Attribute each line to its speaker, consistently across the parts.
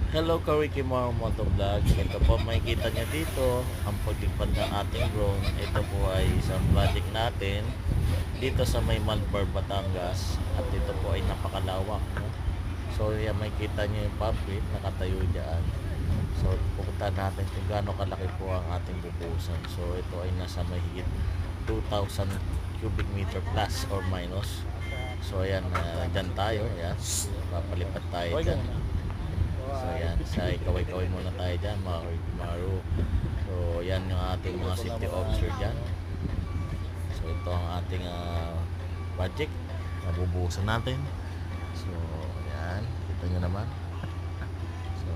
Speaker 1: Hello Kawiki mga motovlog. Ito po makikita nyo dito ang paglipad ng ating drone. Ito po ay isang project natin dito sa may Malbar, Batangas. At ito po ay napakalawak, no? So yan, makikita nyo yung puppet nakatayo dyan. So pupunta natin kung gaano kalaki po ang ating bubusan. So ito ay nasa mahigit 2,000 cubic meter plus or minus. So ayan, dyan tayo. Ayan, papalipad tayo dyan. So yan, sa kaway-kaway muna tayo dyan mga Maru. So yan yung ating mga safety officer dyan. So ito ang ating project na bubuhusan natin. So yan, kita nyo naman. So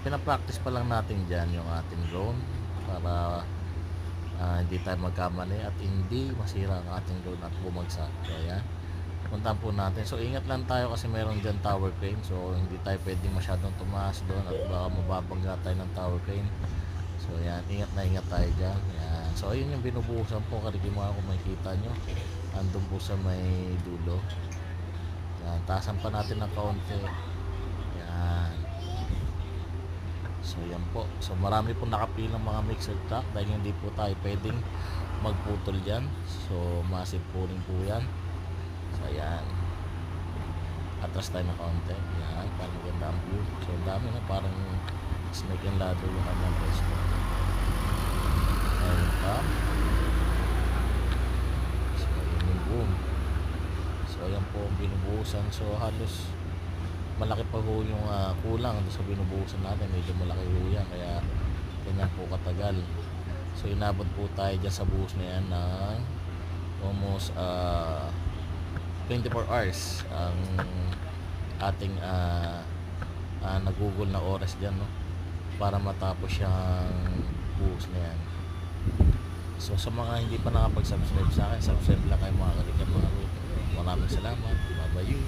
Speaker 1: pinapractice pa lang natin dyan yung ating drone para hindi tayo magkamali at hindi masira ang ating drone at bumagsak. So yan, puntahan po natin. So ingat lang tayo kasi meron dyan tower crane. So hindi tayo pwedeng masyadong tumaas doon at baka mababangga tayo ng tower crane. So yan, ingat na ingat tayo dyan. Yan. So ayun yung binubuhusan po, karikimahan kung makikita nyo. Andun po sa may dulo. Yan, taasan pa natin ng kaunti. Yan. So yan po. So marami po nakapilang mga mixer truck dahil hindi po tayo pwedeng magputol dyan. So massive po rin po yan. So ayan, atras tayo na kaunti. Yan, parang maganda ang view. So ang dami na, parang snake and ladder yung kanyang pwesto. Ayun pa. So ayun yung boom. So ayan po ang binubuhusan. So halos malaki pa ho yung kulang sa binubuhusan natin. Medyo malaki ho yan, kaya ganyan po katagal. So inabot po tayo dyan sa buhos na yan ng almost 24 hours ang ating nagugol na oras dyan, no? Para matapos yung buhos na yan. So sa mga hindi pa nakapag-subscribe sa akin, subscribe lang kayo mga kalikan mga. Maraming salamat. Bye bye.